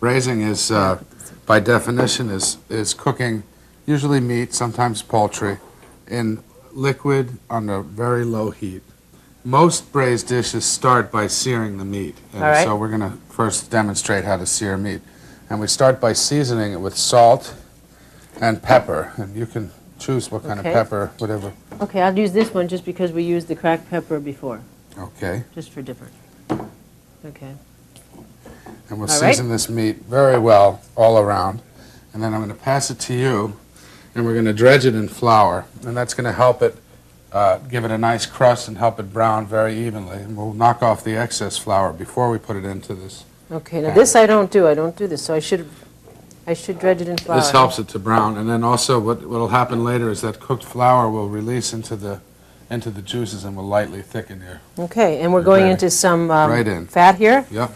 Braising is, by definition, is cooking usually meat, sometimes poultry, in liquid on a very low heat. Most braised dishes start by searing the meat. And All right. So we're going to first demonstrate how to sear meat. And we start by seasoning it with salt and pepper. And you can choose what kind of pepper, whatever. Okay, I'll use this one just because we used the cracked pepper before. Okay. Just for different. Okay. And we'll season this meat very well all around. And then I'm going to pass it to you, and we're going to dredge it in flour. And that's going to help it, give it a nice crust and help it brown very evenly. And we'll knock off the excess flour before we put it into this. Okay, now this I don't do. I don't do this, so I should dredge it in flour. This helps it to brown. And then also what will happen later is that cooked flour will release into the juices and will lightly thicken your. Okay, and we're going into some fat here? Yep.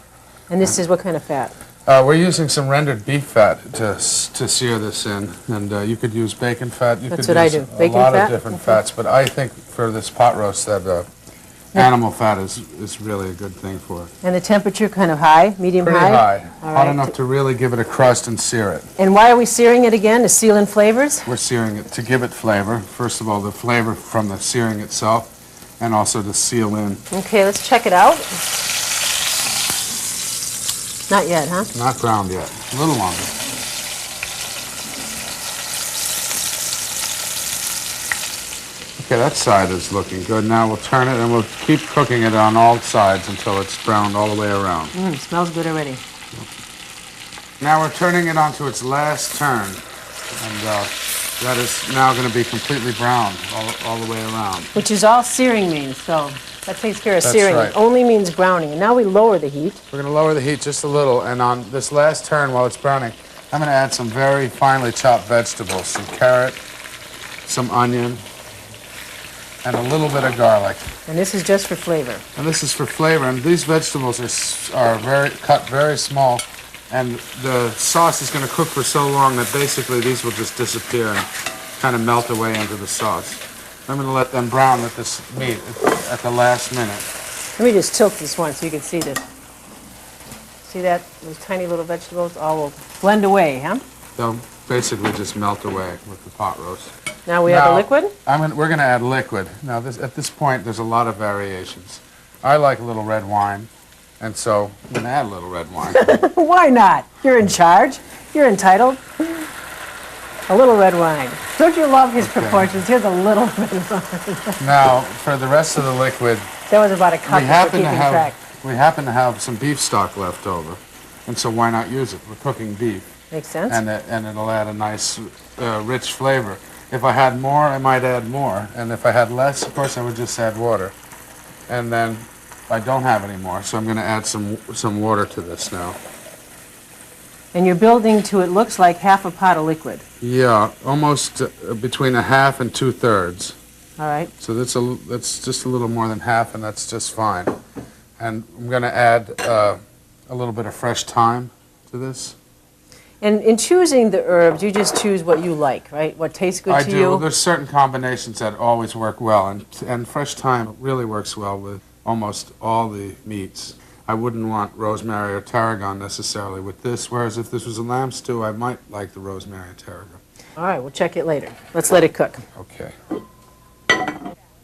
And this is what kind of fat? We're using some rendered beef fat to sear this in, and you could use bacon fat. That's what I do. Bacon fat? A lot fat? of different fats, but I think for this pot roast that animal fat is really a good thing for it. And the temperature kind of high, medium Pretty high? high. All Hot right. enough to really give it a crust and sear it. And why are we searing it again? To seal in flavors? We're searing it to give it flavor. First of all, the flavor from the searing itself, and also to seal in. Okay, let's check it out. Not yet, huh? Not browned yet. A little longer. Okay, that side is looking good. Now we'll turn it and we'll keep cooking it on all sides until it's browned all the way around. Smells good already. Now we're turning it onto its last turn. And that is now going to be completely browned all the way around. Which is all searing means, so that takes care of That's searing. right. It only means browning. And now we lower the heat. We're going to lower the heat just a little, and on this last turn while it's browning, I'm going to add some very finely chopped vegetables, some carrot, some onion, and a little bit of garlic. And this is just for flavor. And this is for flavor, and these vegetables are cut very small, and the sauce is going to cook for so long that basically these will just disappear and kind of melt away into the sauce. I'm going to let them brown with this meat at the last minute. Let me just tilt this one so you can see this. See that? Those tiny little vegetables all will blend away, huh? They'll basically just melt away with the pot roast. Now we add the liquid? We're going to add liquid. Now, at this point, there's a lot of variations. I like a little red wine, and so I'm going to add a little red wine. Why not? You're in charge. You're entitled. A little red wine. Don't you love his proportions? Here's a little red wine. Now, for the rest of the liquid, that was about a cup for keeping track. We happen to have some beef stock left over, and so why not use it? We're cooking beef. Makes sense. And it'll add a nice, rich flavor. If I had more, I might add more, and if I had less, of course, I would just add water. And then I don't have any more, so I'm going to add some water to this now. And you're building to, it looks like half a pot of liquid. Yeah, almost between a half and 2/3. All right. So that's just a little more than half, and that's just fine. And I'm going to add a little bit of fresh thyme to this. And in choosing the herbs, you just choose what you like, right? What tastes good to you? I do. There's certain combinations that always work well, and fresh thyme really works well with almost all the meats. I wouldn't want rosemary or tarragon necessarily with this, whereas if this was a lamb stew, I might like the rosemary and tarragon. All right, we'll check it later. Let's let it cook. Okay.